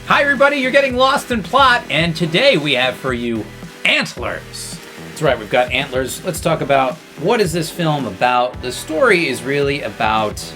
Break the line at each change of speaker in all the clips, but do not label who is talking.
Hi everybody, you're getting lost in plot, and today we have for you Antlers. That's right, we've got Antlers. Let's talk about what is this film about. The story is really about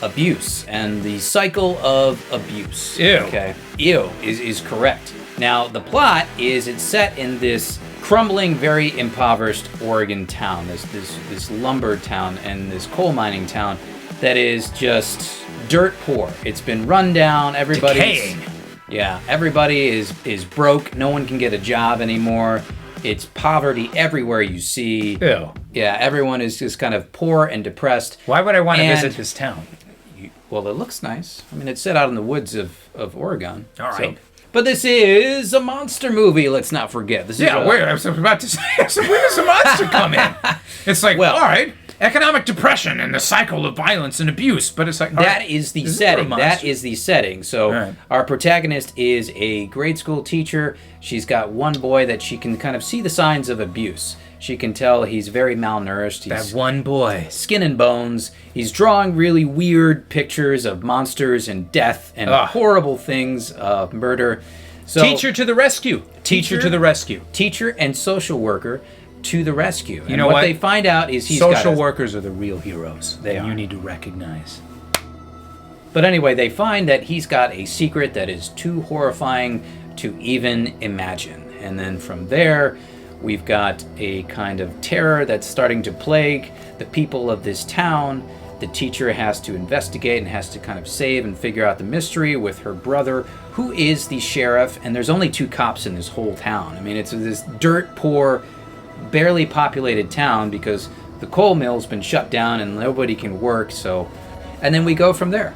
abuse and the cycle of abuse.
Ew.
Okay. Ew is correct. Now, the plot is it's set in this crumbling, very impoverished Oregon town, this lumber town and this coal mining town that is just dirt poor. It's been run down. Everybody's
decaying.
Yeah, everybody is broke. No one can get a job anymore. It's poverty everywhere you see.
Ew.
Yeah, everyone is just kind of poor and depressed.
Why would I want to visit this town?
Well, it looks nice. I mean, it's set out in the woods of Oregon.
All right.
But this is a monster movie, let's not forget. This is
I was about to say, so where does the monster come in? It's like, well, all right, economic depression and the cycle of violence and abuse, but it's like...
That is the setting. That is the setting. So our protagonist is a grade school teacher. She's got one boy that she can kind of see the signs of abuse. She can tell he's very malnourished.
That one boy.
Skin and bones. He's drawing really weird pictures of monsters and death and horrible things, murder. So,
Teacher to the rescue. Teacher to the rescue.
Teacher and social worker to the rescue.
You know what?
They find out is
social workers are the real heroes. You need to recognize.
But anyway, they find that he's got a secret that is too horrifying to even imagine. And then from there, we've got a kind of terror that's starting to plague the people of this town. The teacher has to investigate and has to kind of save and figure out the mystery with her brother, who is the sheriff. And there's only 2 cops in this whole town. I mean, it's this dirt poor, barely populated town because the coal mill's been shut down and nobody can work. And then we go from there.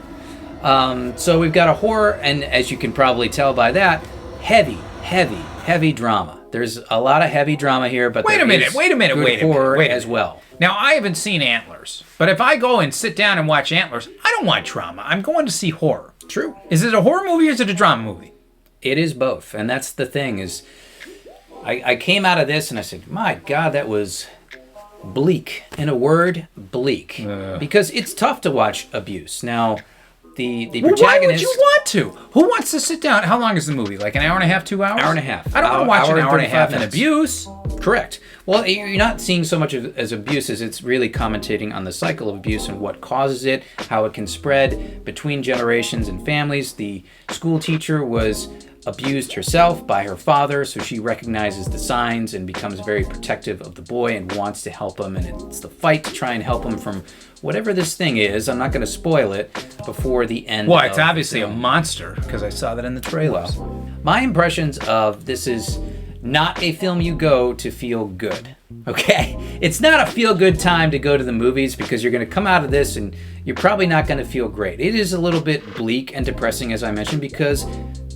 So we've got a horror, and as you can probably tell by that, heavy drama. There's a lot of heavy drama here, but
wait a minute,
horror as well.
Now, I haven't seen Antlers, but if I go and sit down and watch Antlers, I don't want drama. I'm going to see horror.
True.
Is it a horror movie or is it a drama movie?
It is both, and that's the thing is, I came out of this and I said, my God, that was bleak. In a word, bleak. Because it's tough to watch abuse. Now, the protagonist...
Why would you want to? Who wants to sit down? How long is the movie? Like an hour and a half, 2 hours?
Hour and a half.
I don't want to watch an hour and a half in abuse.
Correct. Well, you're not seeing so much as abuse as it's really commentating on the cycle of abuse and what causes it, how it can spread between generations and families. The school teacher was abused herself by her father, so she recognizes the signs and becomes very protective of the boy and wants to help him, and it's the fight to try and help him from whatever this thing is. I'm not going to spoil it before the end.
Well, it's obviously a monster, because I saw that in the trailers.
Well, my impressions of this is not a film you go to feel good. Okay? It's not a feel-good time to go to the movies because you're going to come out of this and you're probably not going to feel great. It is a little bit bleak and depressing, as I mentioned, because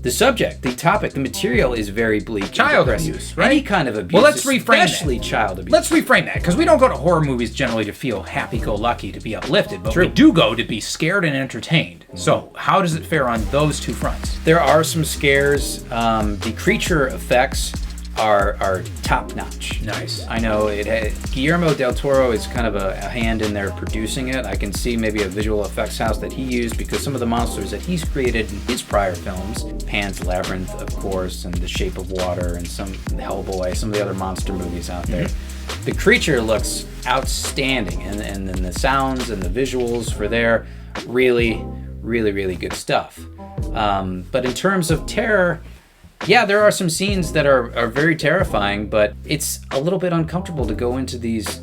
the subject, the topic, the material is very bleak.
Child abuse, right?
Any kind of abuse.
Well, let's reframe that.
Especially child abuse.
Let's reframe that, because we don't go to horror movies generally to feel happy-go-lucky, to be uplifted, but we do go to be scared and entertained. So how does it fare on those 2 fronts?
There are some scares. The creature effects are top-notch.
Nice.
I know Guillermo del Toro is kind of a hand in there producing it. I can see maybe a visual effects house that he used because some of the monsters that he's created in his prior films, Pan's Labyrinth, of course, and The Shape of Water, and some Hellboy, some of the other monster movies out there. The creature looks outstanding, and then the sounds and the visuals for there, really, really, really good stuff. But in terms of terror, yeah, there are some scenes that are very terrifying, but it's a little bit uncomfortable to go into these,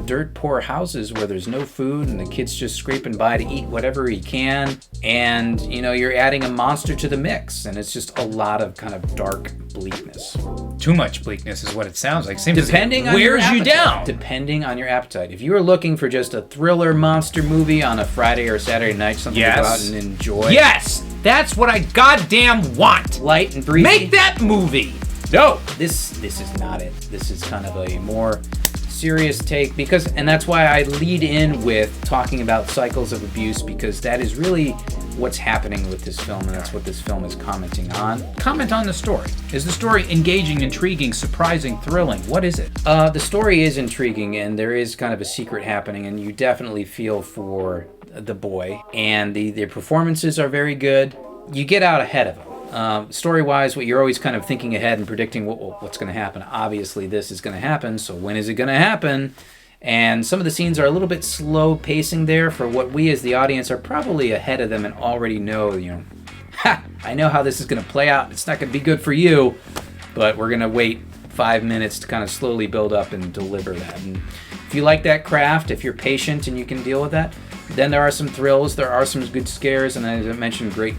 dirt poor houses where there's no food and the kid's just scraping by to eat whatever he can. And, you're adding a monster to the mix, and it's just a lot of kind of dark bleakness.
Too much bleakness is what it sounds like.
Depending on your appetite. Depending on your appetite. If you are looking for just a thriller monster movie on a Friday or Saturday night, something to go out and enjoy.
Yes! That's what I goddamn want!
Light and breezy.
Make that movie!
No! This is not it. This is kind of a more serious take, and that's why I lead in with talking about cycles of abuse, because that is really what's happening with this film, and that's what this film is commenting on.
Comment on the story. Is the story engaging, intriguing, surprising, thrilling? What is it?
The story is intriguing, and there is kind of a secret happening, and you definitely feel for the boy, and the performances are very good. You get out ahead of him. Story-wise, you're always kind of thinking ahead and predicting what's going to happen. Obviously, this is going to happen, so when is it going to happen? And some of the scenes are a little bit slow pacing there for what we as the audience are probably ahead of them and already know, I know how this is going to play out. It's not going to be good for you, but we're going to wait 5 minutes to kind of slowly build up and deliver that. And if you like that craft, if you're patient and you can deal with that, then there are some thrills, there are some good scares, and as I mentioned, great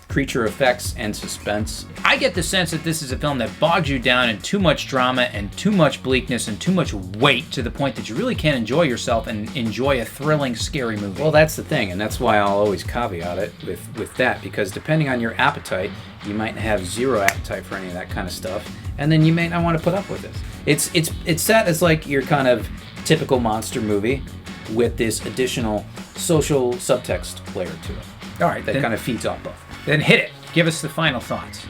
creature effects and suspense.
I get the sense that this is a film that bogs you down in too much drama and too much bleakness and too much weight to the point that you really can't enjoy yourself and enjoy a thrilling, scary movie.
Well, that's the thing, and that's why I'll always caveat it with that, because depending on your appetite, you might have zero appetite for any of that kind of stuff, and then you may not want to put up with it. It's set as like your kind of typical monster movie with this additional social subtext layer to it.
All right,
that kind of feeds off of.
Then hit it. Give us the final thoughts.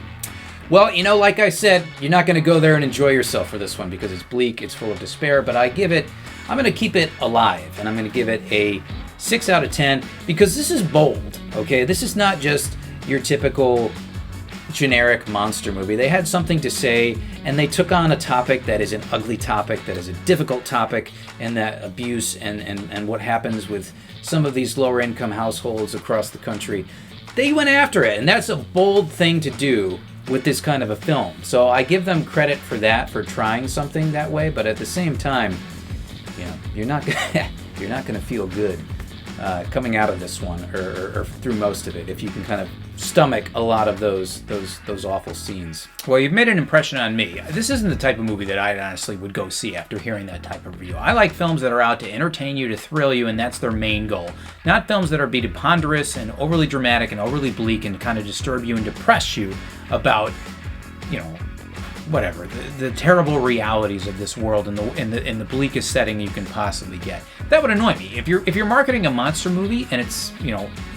Well, like I said, you're not going to go there and enjoy yourself for this one because it's bleak, it's full of despair, but I'm going to keep it alive, and I'm going to give it a 6 out of 10 because this is bold, okay? This is not just your typical generic monster movie. They had something to say, and they took on a topic that is an ugly topic, that is a difficult topic, and that abuse and what happens with some of these lower income households across the country. They went after it, and that's a bold thing to do with this kind of a film. So I give them credit for that, for trying something that way, but at the same time, you're not gonna feel good coming out of this one or through most of it if you can kind of stomach a lot of those awful scenes.
Well, you've made an impression on me. This isn't the type of movie that I honestly would go see after hearing that type of review. I like films that are out to entertain you, to thrill you, and that's their main goal. Not films that are be ponderous and overly dramatic and overly bleak and kind of disturb you and depress you about, whatever, the terrible realities of this world and in the bleakest setting you can possibly get. That would annoy me. If you're marketing a monster movie and it's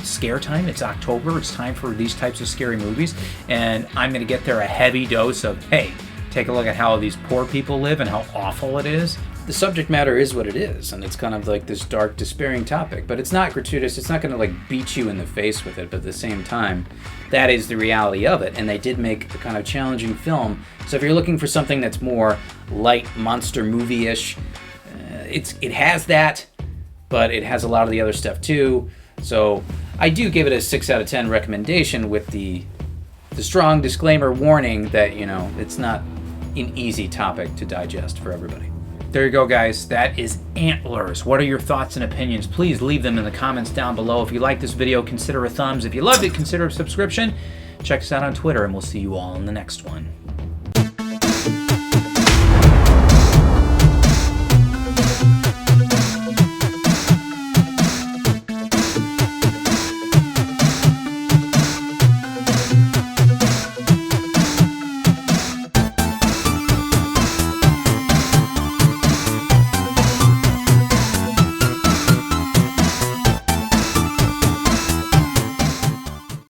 scare time, it's October, it's time for these types of scary movies, and I'm going to get there a heavy dose of, hey, take a look at how these poor people live and how awful it is.
The subject matter is what it is, and it's kind of like this dark, despairing topic, but it's not gratuitous. It's not going to beat you in the face with it, but at the same time, that is the reality of it, and they did make a kind of challenging film. So if you're looking for something that's more light monster movie-ish, it has that, but it has a lot of the other stuff too. So I do give it a 6 out of 10 recommendation with the strong disclaimer warning that it's not an easy topic to digest for everybody.
There you go, guys. That is Antlers. What are your thoughts and opinions? Please leave them in the comments down below. If you like this video, consider a thumbs. If you loved it, consider a subscription. Check us out on Twitter, and we'll see you all in the next one.